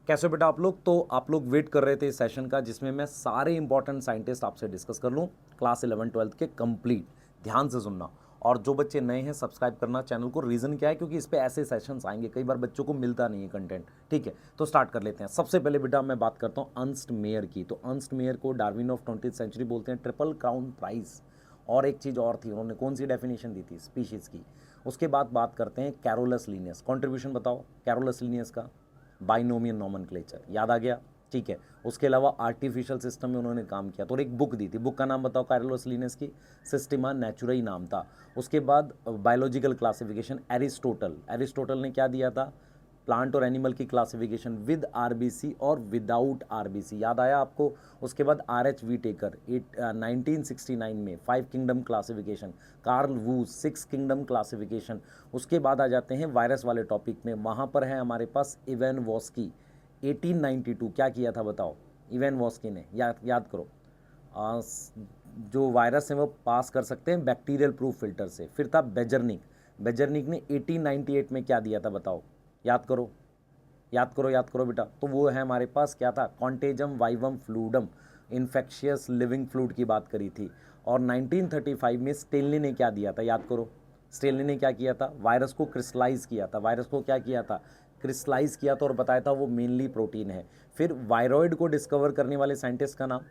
कैसे बेटा आप लोग? तो आप लोग वेट कर रहे थे इस सेशन का जिसमें मैं सारे इंपॉर्टेंट साइंटिस्ट आपसे डिस्कस कर लूं, क्लास 11-12 के कंप्लीट। ध्यान से सुनना। और जो बच्चे नए हैं सब्सक्राइब करना चैनल को। रीज़न क्या है? क्योंकि इस पे ऐसे सेशंस आएंगे, कई बार बच्चों को मिलता नहीं है कंटेंट। ठीक है, तो स्टार्ट कर लेते हैं। सबसे पहले बेटा मैं बात करता हूँ अर्नस्ट मेयर की। तो अर्नस्ट मेयर को डार्विन ऑफ 20th सेंचुरी बोलते हैं, ट्रिपल क्राउन प्राइज। और एक चीज़ और थी, उन्होंने कौन सी डेफिनेशन दी थी? स्पीशीज़ की। उसके बाद बात करते हैं कैरोलस लीनियस। कॉन्ट्रीब्यूशन बताओ कैरोलस लीनियस का। बाइनोमियल नॉमेनक्लेचर याद आ गया? ठीक है। उसके अलावा आर्टिफिशियल सिस्टम में उन्होंने काम किया। तो और एक बुक दी थी, बुक का नाम बताओ कैरोलस लीनियस की। सिस्टिमा नेचुराई नाम था। उसके बाद बायोलॉजिकल क्लासिफिकेशन एरिस्टोटल ने क्या दिया था? प्लांट और एनिमल की क्लासिफिकेशन विद आरबीसी और विदाउट आरबीसी, याद आया आपको? उसके बाद आर एच वी टेकर 1969 में 5 किंगडम क्लासिफिकेशन। कार्ल वू 6 किंगडम क्लासिफिकेशन। उसके बाद आ जाते हैं वायरस वाले टॉपिक में, वहाँ पर है हमारे पास इवेन वॉस्की 1892। क्या किया था बताओ? इवेन वॉस्की ने, याद करो। आ, जो वायरस है वो पास कर सकते हैं बैक्टीरियल प्रूफ फिल्टर से। फिर था बेजरनिक ने 1898 में क्या दिया था बताओ? याद करो, याद करो, याद करो बेटा। तो वो है हमारे पास क्या था? Contagium vivum fluidum, infectious living fluid की बात करी थी। और 1935 में स्टेनली ने क्या दिया था? याद करो। स्टेनली ने क्या किया था? वायरस को क्रिस्टलाइज किया था। वायरस को क्या किया था? क्रिस्टलाइज किया था और बताया था वो मेनली प्रोटीन है। फिर वायरॉइड को डिस्कवर करने वाले साइंटिस्ट का नाम?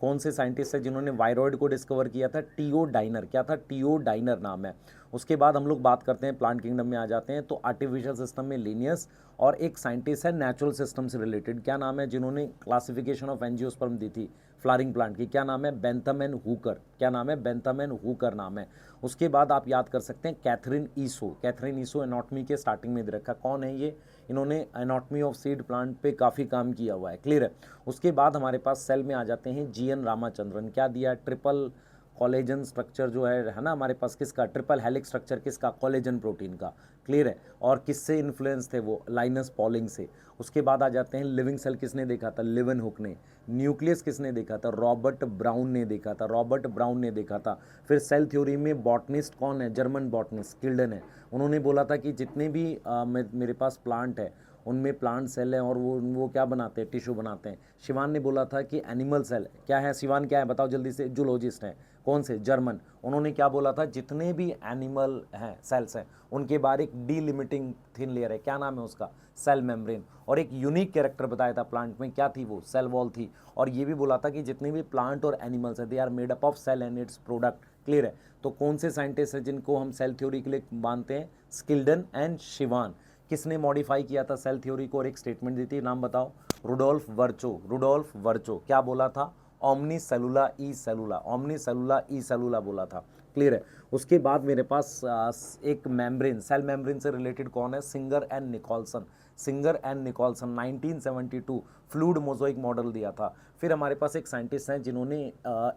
कौन से साइंटिस्ट है जिन्होंने वायरॉइड को डिस्कवर किया था? T O Diener. क्या था? टीओ डाइनर नाम है। उसके बाद हम लोग बात करते हैं प्लांट किंगडम में आ जाते हैं, तो आर्टिफिशियल सिस्टम में लीनियस। और एक साइंटिस्ट है नेचुरल सिस्टम से रिलेटेड, क्या नाम है, जिन्होंने क्लासिफिकेशन ऑफ एंजियोस्पर्म दी थी फ्लावरिंग प्लांट की? क्या नाम है? Bentham and Hooker. क्या नाम है? बेंथम एंड हुकर नाम है। उसके बाद आप याद कर सकते हैं कैथरीन ईसो। कैथरीन ईसो एनाटॉमी के स्टार्टिंग में दे रखा। कौन है ये? इन्होंने एनाटॉमी ऑफ सीड प्लांट पे काफ़ी काम किया हुआ है। क्लियर है? उसके बाद हमारे पास सेल में आ जाते हैं जीएन रामाचंद्रन। क्या दिया? ट्रिपल कॉलेजन स्ट्रक्चर जो है ना हमारे पास, किसका? ट्रिपल हेलिक्स स्ट्रक्चर किसका? कॉलेजन प्रोटीन का। क्लियर है? और किससे इन्फ्लुएंस थे वो? लाइनस पॉलिंग से। उसके बाद आ जाते हैं लिविंग सेल किसने देखा था? लिवन हुक ने। न्यूक्लियस किसने देखा था? रॉबर्ट ब्राउन ने देखा था। रॉबर्ट ब्राउन ने देखा था। फिर सेल थ्योरी में बॉटनिस्ट कौन है? जर्मन बॉटनिस्ट किल्डन है। उन्होंने बोला था कि जितने भी मेरे पास प्लांट है उनमें प्लांट सेल हैं और वो क्या बनाते हैं? टिश्यू बनाते हैं। शिवान ने बोला था कि एनिमल सेल क्या है? शिवान क्या है बताओ जल्दी से? जूलॉजिस्ट हैं। कौन से? जर्मन। उन्होंने क्या बोला था? जितने भी एनिमल हैं सेल्स हैं उनके बाहर एक डीलिमिटिंग थिन लेयर है। क्या नाम है उसका? Cell membrane. और एक यूनिक कैरेक्टर बताया था प्लांट में, क्या थी वो? सेल वॉल थी। और ये भी बोला था कि जितने भी प्लांट और एनिमल्स हैं they are made up of cell and its product. Clear है? तो कौन से साइंटिस्ट हैं जिनको हम सेल थ्योरी के लिए मानते हैं? स्किल्डन एंड शिवान। किसने मॉडिफाई किया था सेल थ्योरी को और एक स्टेटमेंट दी थी, नाम बताओ? रुडोल्फ वर्चो। रुडोल्फ वर्चो क्या बोला था? ओमनी सेलुला ई सेलुला, ओमनी सेलुला ई सेलुला बोला था। क्लियर है? उसके बाद मेरे पास एक मेम्ब्रेन, सेल मेम्ब्रेन से रिलेटेड कौन है? Singer and Nicolson. Singer and Nicolson 1972 fluid mosaic model दिया था। फिर हमारे पास एक साइंटिस्ट हैं जिन्होंने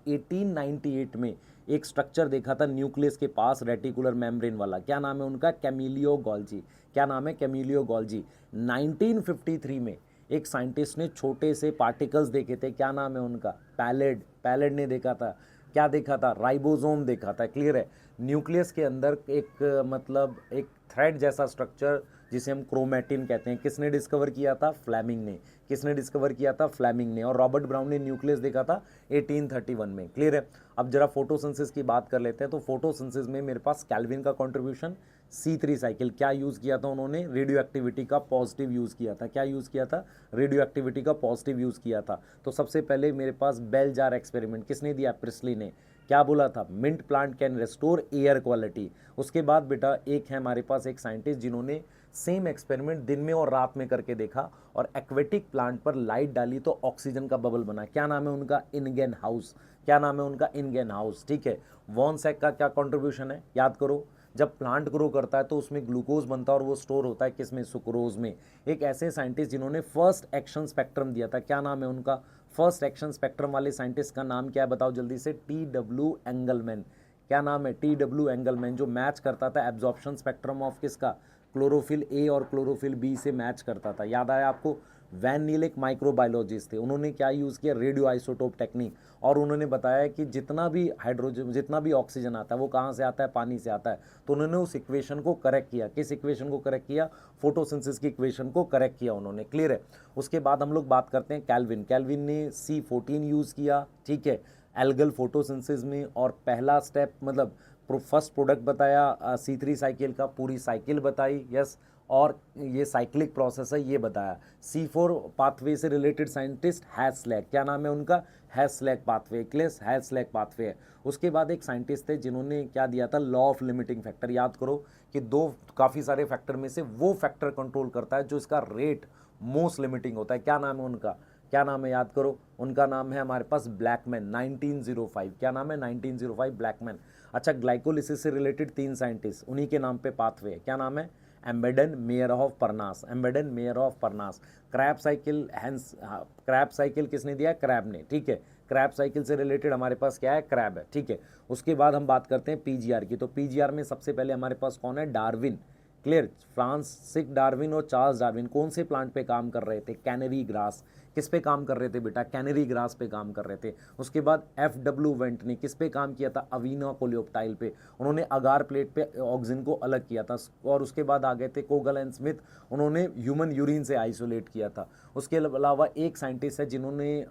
1898 में एक स्ट्रक्चर देखा था न्यूक्लियस के पास रेटिकुलर मेम्ब्रेन वाला। क्या नाम है उनका? Camillo Golgi. क्या नाम है? Camillo Golgi. 1953 में एक साइंटिस्ट ने छोटे से पार्टिकल्स देखे थे। क्या नाम है उनका? पैलेड। पैलेड ने देखा था। क्या देखा था? राइबोसोम देखा था। क्लियर है? न्यूक्लियस के अंदर एक मतलब एक थ्रेड जैसा स्ट्रक्चर जिसे हम क्रोमेटिन कहते हैं, किसने डिस्कवर किया था? फ्लेमिंग ने। किसने डिस्कवर किया था? फ्लेमिंग ने। और रॉबर्ट ब्राउन ने न्यूक्लियस देखा था 1831 में। क्लियर है? अब जरा फोटोसिंथेसिस की बात कर लेते हैं। तो फोटोसिंथेसिस में मेरे पास कैल्विन का कंट्रीब्यूशन, C3 साइकिल। क्या यूज़ किया था उन्होंने? रेडियो एक्टिविटी का पॉजिटिव यूज़ किया था। क्या यूज़ किया था? रेडियो एक्टिविटी का पॉजिटिव यूज़ किया था। तो सबसे पहले मेरे पास बेल जार एक्सपेरिमेंट किसने दिया? प्रिस्ली ने। क्या बोला था? Mint plant can restore air quality. उसके बाद बेटा एक है हमारे पास एक साइंटिस्ट जिन्होंने सेम एक्सपेरिमेंट दिन में और रात में करके देखा और एक्वेटिक प्लांट पर लाइट डाली तो ऑक्सीजन का बबल बना। क्या नाम है उनका? इनगेन हाउस। क्या नाम है उनका? इनगेन हाउस। ठीक है? वॉन सैक का क्या कंट्रीब्यूशन है? याद करो। जब प्लांट ग्रो करता है तो उसमें ग्लूकोज बनता है और वो स्टोर होता है किसमें? सुक्रोज में। एक ऐसे साइंटिस्ट जिन्होंने फर्स्ट एक्शन स्पेक्ट्रम दिया था, क्या नाम है उनका? फर्स्ट एक्शन स्पेक्ट्रम वाले साइंटिस्ट का नाम क्या है बताओ जल्दी से? T.W. एंगलमैन। क्या नाम है? T.W. एंगलमैन, जो मैच करता था एब्जॉर्प्शन स्पेक्ट्रम ऑफ किसका? क्लोरोफिल ए और क्लोरोफिल बी से मैच करता था। याद आया आपको? वैन नील एक माइक्रोबायोलॉजिस्ट थे, उन्होंने क्या यूज़ किया, रेडियो आइसोटोप टेक्निक, और उन्होंने बताया कि जितना भी हाइड्रोजन, जितना भी ऑक्सीजन आता है वो कहाँ से आता है, पानी से आता है। तो उन्होंने उस इक्वेशन को करेक्ट किया। किस इक्वेशन को करेक्ट किया, फोटोसिंथेसिस की इक्वेशन को करेक्ट किया उन्होंने, क्लियर है। उसके बाद हम लोग बात करते हैं कैल्विन। कैल्विन ने C14 यूज़ किया, ठीक है, एल्गल फोटोसिंथेसिस में, और पहला स्टेप मतलब फर्स्ट प्रोडक्ट बताया C3 साइकिल का, पूरी साइकिल बताई, यस, और ये साइक्लिक प्रोसेस है ये बताया। C4 पाथवे से रिलेटेड साइंटिस्ट हैस्लैक, क्या नाम है उनका, हैस्लैक पाथवे, क्लेस हैस्लैक पाथवे है। उसके बाद एक साइंटिस्ट थे जिन्होंने क्या दिया था, लॉ ऑफ लिमिटिंग फैक्टर। याद करो कि दो काफ़ी सारे फैक्टर में से वो फैक्टर कंट्रोल करता है जो इसका रेट मोस्ट लिमिटिंग होता है। क्या नाम है उनका, क्या नाम है, याद करो, उनका नाम है हमारे पास ब्लैकमैन, 1905। क्या नाम है, 1905, ब्लैकमैन। अच्छा, ग्लाइकोलिसिस से रिलेटेड 3 साइंटिस्ट, उन्हीं के नाम पे पाथवे, क्या नाम है, Embden, Meyerhof Parnas, Embden, Meyerhof Parnas. Krebs cycle, Hans, Krebs cycle किसने दिया, क्रैब ने, ठीक है। क्रैब साइकिल से रिलेटेड हमारे पास क्या है, क्रैब है, ठीक है। उसके बाद हम बात करते हैं पीजीआर की। तो पीजीआर में सबसे पहले हमारे पास कौन है, डार्विन, क्लियर, फ्रांसिस डार्विन और चार्ल्स डार्विन। कौन से प्लांट पे काम कर रहे थे, कैनरी ग्रास। किस पे काम कर रहे थे बेटा, कैनरी ग्रास पे काम कर रहे थे। उसके बाद FW वेंट ने किस पे काम किया था, अवीना कोलियोप्टाइल पे। उन्होंने अगार प्लेट पे ऑक्सीजन को अलग किया था। और उसके बाद आ गए थे कोगल एंड स्मिथ, उन्होंने ह्यूमन यूरिन से आइसोलेट किया था। उसके अलावा एक साइंटिस्ट है जिन्होंने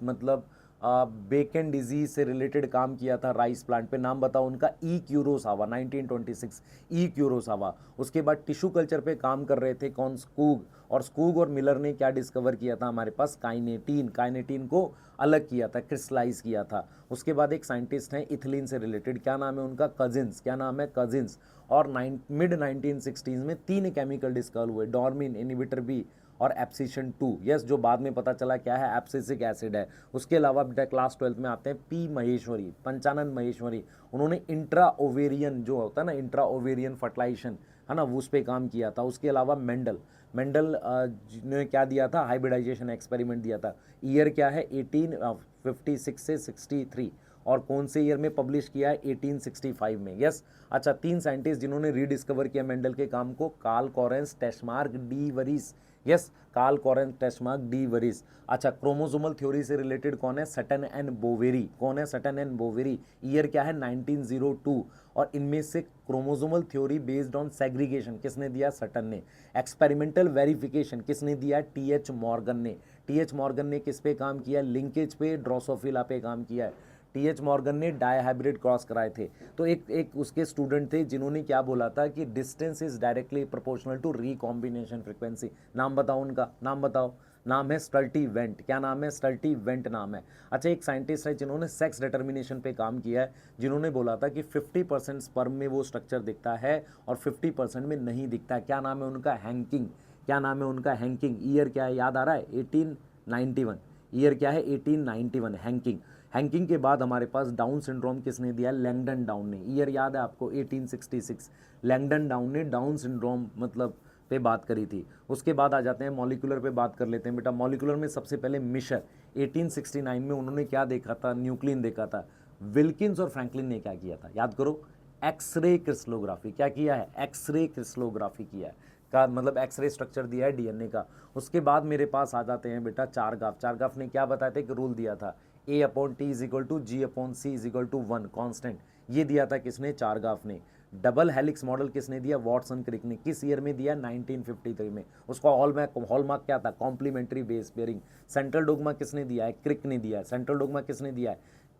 मतलब बेकन डिजीज से रिलेटेड काम किया था राइस प्लांट पे, नाम बताओ उनका, ई क्यूरोसावा, 1926, ई क्यूरोसावा। उसके बाद टिश्यू कल्चर पे काम कर रहे थे कौन, स्कूग। और स्कूग और मिलर ने क्या डिस्कवर किया था हमारे पास, काइनेटीन, काइनेटीन को अलग किया था, क्रिस्टलाइज किया था। उसके बाद एक साइंटिस्ट हैं इथिलीन से रिलेटेड, क्या नाम है उनका, कजिन्स, क्या नाम है, कजिन्स। और मिड 1960s में 3 केमिकल डिस्कवर हुए, डॉर्मिन इनहिबिटर बी और एप्सिशन 2, यस, जो बाद में पता चला क्या है, एब्सिसिक एसिड है। उसके अलावा बेटा क्लास 12 में आते हैं पी महेश्वरी, पंचानंद महेश्वरी, उन्होंने इंट्रा ओवेरियन जो होता है ना, इंट्रा ओवेरियन फर्टिलाइजेशन है ना, वो उस पर काम किया था। उसके अलावा मेंडल, मेंडल ने क्या दिया था, हाइब्रिडाइजेशन एक्सपेरिमेंट दिया था। ईयर क्या है, 1856 से 63, और कौन से ईयर में पब्लिश किया है, 1865 में, यस। अच्छा, 3 साइंटिस्ट जिन्होंने रीडिस्कवर किया मेंडल के काम को, कार्ल कॉरेंस, टेस्मार्क, डी वरीस, यस, कार्ल कॉरेंस, टेस्मार्क, डी वरीस। अच्छा, क्रोमोसोमल थ्योरी से रिलेटेड कौन है, सटन एंड बोवेरी, कौन है, सटन एंड बोवेरी। ईयर क्या है, 1902, और इनमें से chromosomal theory based on segregation किसने दिया, सटन ने। एक्सपेरिमेंटल वेरिफिकेशन किसने दिया, TH मॉर्गन ने। TH मॉर्गन ने किस पे काम किया, लिंकेज पे, ड्रोसोफिला पे काम किया है। TH मॉर्गन ने डायहाइब्रिड क्रॉस कराए थे। तो एक उसके स्टूडेंट थे जिन्होंने क्या बोला था कि distance is directly proportional to recombination frequency. नाम बताओ उनका, नाम बताओ, नाम है स्टर्टी वेंट, क्या नाम है, स्टर्टी वेंट नाम है। अच्छा, एक साइंटिस्ट है जिन्होंने सेक्स डिटर्मिनेशन पे काम किया है, जिन्होंने बोला था कि 50% स्पर्म में वो स्ट्रक्चर दिखता है और 50% में नहीं दिखता है। क्या नाम है उनका, हैंकिंग, क्या नाम है उनका, हैंकिंग। ईयर क्या है, याद आ रहा है, 1891, ईयर क्या है, 1891, हैंकिंग। हैंकिंग के बाद हमारे पास डाउन सिंड्रोम किसने दिया, लैंगडन डाउन ने। ईयर याद है आपको, 1866, लैंगडन डाउन ने डाउन सिंड्रोम मतलब पे बात करी थी। उसके बाद आ जाते हैं मॉलिक्यूलर पे बात कर लेते हैं बेटा। मॉलिक्यूलर में सबसे पहले मिशर, 1869 में उन्होंने क्या देखा था, न्यूक्लिन देखा था। विल्किंस और फ्रैंकलिन ने क्या किया था, याद करो, एक्सरे क्रिस्टलोग्राफी, क्या किया है, एक्सरे क्रिस्टलोग्राफी किया है, का मतलब एक्सरे स्ट्रक्चर दिया है डीएनए का। उसके बाद मेरे पास आ जाते हैं बेटा चारगाफ। चारगाफ ने क्या बताया था, एक रूल दिया था, A/T=G/C/1 कांस्टेंट, ये दिया था किसने, चारगाफ ने। डबल हेलिक्स मॉडल किसने दिया, वॉटसन क्रिक ने। किस ईयर में दिया, 1953 में। उसका हॉलमार्क क्या था, complementary base pairing. Central dogma किसने दिया है, क्रिक ने दिया है। सेंट्रल डोगमा किसने दिया है,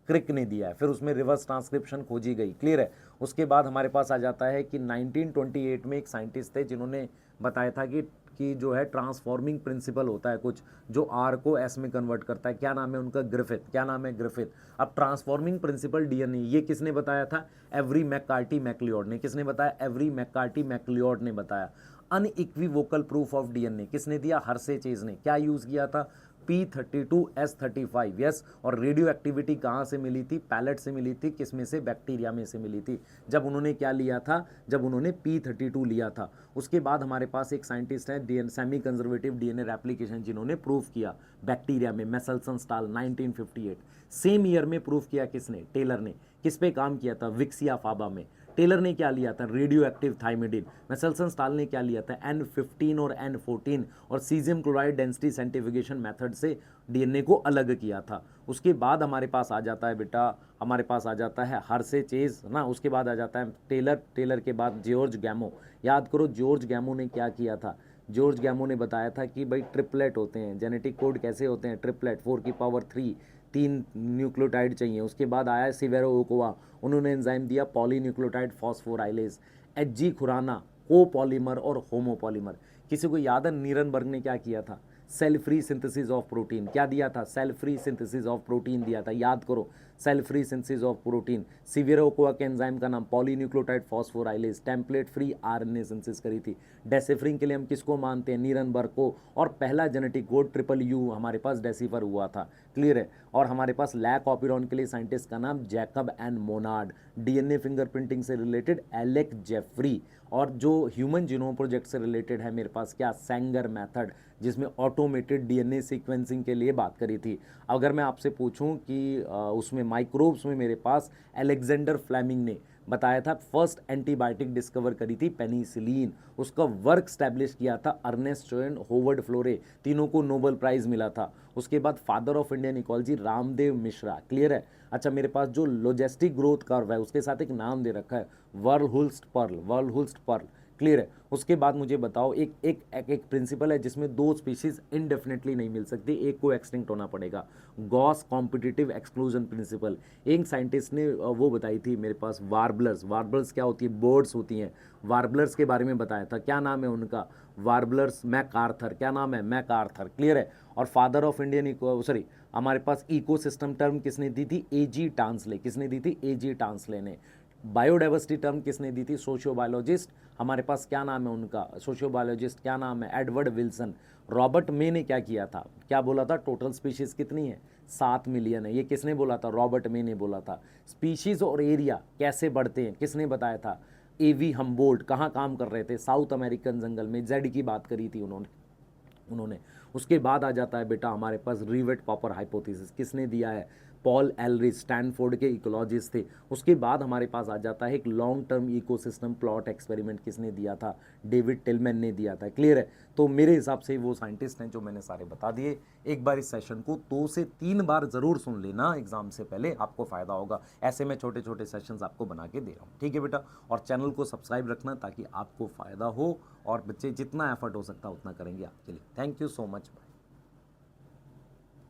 क्रिक ने दिया है। फिर उसमें रिवर्स ट्रांसक्रिप्शन खोजी गई, क्लियर है। उसके बाद हमारे पास आ जाता है कि 1928 में एक साइंटिस्ट थे जिन्होंने बताया था कि जो है ट्रांसफॉर्मिंग प्रिंसिपल होता है कुछ, जो आर को एस में कन्वर्ट करता है। क्या नाम है उनका, ग्रिफिथ, क्या नाम है, ग्रिफिथ। अब ट्रांसफॉर्मिंग प्रिंसिपल डीएनए, ये किसने बताया था, एवरी मैककार्टी मैक्लियोड ने। किसने बताया, एवरी मैककार्टी मैक्लियोड ने बताया। अनइक्विवोकल प्रूफ ऑफ डीएनए किसने दिया, हर्षे-चेज ने। क्या यूज किया था, P32S35, यस। और रेडियो एक्टिविटी कहाँ से मिली थी, पैलेट से मिली थी, किस में से, बैक्टीरिया में से मिली थी, जब उन्होंने क्या लिया था, जब उन्होंने P32 लिया था। उसके बाद हमारे पास एक साइंटिस्ट है सेमी कंजर्वेटिव डीएनए रेप्लिकेशन, जिन्होंने प्रूफ किया बैक्टीरिया में, मेसेल्सन स्टाल, 1958। सेम ईयर में प्रूफ किया किसने, टेलर ने। किस पे काम किया था, विक्सिया फाबा में। टेलर ने क्या लिया था, रेडियो एक्टिव थाइमिडिन। मेसेल्सनस्टाल ने क्या लिया था, N15 और N14 और caesium chloride density centrifugation method से डीएनए को अलग किया था। उसके बाद हमारे पास आ जाता है बेटा, हमारे पास आ जाता है हर्षे-चेज़ ना, उसके बाद आ जाता है टेलर, टेलर के बाद जॉर्ज गैमो। याद करो जॉर्ज गैमो ने क्या किया था, जॉर्ज गैमो ने बताया था कि भाई ट्रिपलेट होते हैं, जेनेटिक कोड कैसे होते हैं, ट्रिपलेट 4⁻³ 3 न्यूक्लियोटाइड चाहिए। उसके बाद आया सिवेरो ओकोवा, उन्होंने एंजाइम दिया polynucleotide phosphorylase. H G. Khorana copolymer और होमोपॉलीमर। किसी को याद है नीरनबर्ग ने क्या किया था, cell free synthesis of protein. क्या दिया था, cell free synthesis of protein दिया था, याद करो cell free synthesis of protein. Severo Ochoa के एंजाइम का नाम polynucleotide phosphorylase. Template free RNA synthesis करी थी। डेसिफरिंग के लिए हम किसको मानते हैं, नीरनबर्ग को। और पहला जेनेटिक कोड ट्रिपल हमारे पास डेसिफर हुआ था, क्लियर है। और हमारे पास लैक ऑपिरॉन के लिए साइंटिस्ट का नाम Jacob and Monod. DNA fingerprinting से रिलेटेड एलेक जेफरी। और जो ह्यूमन जीनोम प्रोजेक्ट से रिलेटेड है मेरे पास क्या, सेंगर मेथड, जिसमें ऑटोमेटेड डीएनए सीक्वेंसिंग के लिए बात करी थी। अगर मैं आपसे पूछूं कि उसमें माइक्रोब्स में मेरे पास अलेक्जेंडर फ्लेमिंग ने बताया था फर्स्ट एंटीबायोटिक डिस्कवर करी थी पेनिसिलिन। उसका वर्क स्टैब्लिश किया था अर्नेस्ट चोएन, होवर्ड फ्लोरे, तीनों को नोबेल प्राइज मिला था। उसके बाद father of Indian ecology Ramdev Mishra, clear है। अच्छा मेरे पास जो लॉजिस्टिक ग्रोथ कर्व है उसके साथ एक नाम दे रखा है वर्लहुल्स्ट पर्ल, वर्लहुल्स्ट पर्ल, क्लियर है। उसके बाद मुझे बताओ एक एक एक, एक प्रिंसिपल है जिसमें दो स्पीशीज इनडेफिनेटली नहीं मिल सकती, एक को एक्सटिंक्ट होना पड़ेगा, गॉस कॉम्पिटिटिव एक्सक्लूजन प्रिंसिपल। एक साइंटिस्ट ने वो बताई थी मेरे पास वार्बलर्स। वार्बलर्स क्या होती है, बर्ड्स होती हैं। वार्बलर्स के बारे में बताया था, क्या नाम है उनका, वार्बलर्स मैकआर्थर। क्या नाम है, मैकआर्थर, क्लियर है। और फादर ऑफ इंडियन सॉरी हमारे पास इकोसिस्टम टर्म किसने दी थी, एजी टांसले। किसने दी थी, एजी टांसले ने। बायोडाइवर्सिटी टर्म किसने दी थी, सोशियोबायोलॉजिस्ट, हमारे पास क्या नाम है उनका, सोशियोबायोलॉजिस्ट क्या नाम है, एडवर्ड विल्सन। रॉबर्ट मे ने क्या किया था, क्या बोला था, टोटल स्पीशीज कितनी है, 7 मिलियन है। ये किसने बोला था, रॉबर्ट मे ने बोला था। स्पीशीज और एरिया कैसे बढ़ते हैं, किसने बताया था, एवी हम्बोल्ट। कहाँ काम कर रहे थे, साउथ अमेरिकन जंगल में, जेड की बात करी थी उन्होंने। उसके बाद आ जाता है बेटा हमारे पास रिवेट पॉपर हाइपोथेसिस, किसने दिया है, पॉल एलरिच, स्टैनफोर्ड के इकोलॉजिस्ट थे। उसके बाद हमारे पास आ जाता है एक long term ecosystem plot experiment, किसने दिया था, डेविड टिलमैन ने दिया था, क्लियर है। तो मेरे हिसाब से वो साइंटिस्ट हैं जो मैंने सारे बता दिए। एक बार इस सेशन को 2 से 3 बार जरूर सुन लेना एग्जाम से पहले, आपको फायदा होगा। ऐसे मैं छोटे छोटे सेशंस आपको बना के दे रहा हूँ, ठीक है बेटा। और चैनल को सब्सक्राइब रखना ताकि आपको फायदा हो, और बच्चे जितना एफर्ट हो सकता है उतना करेंगे आपके लिए। Thank you so much.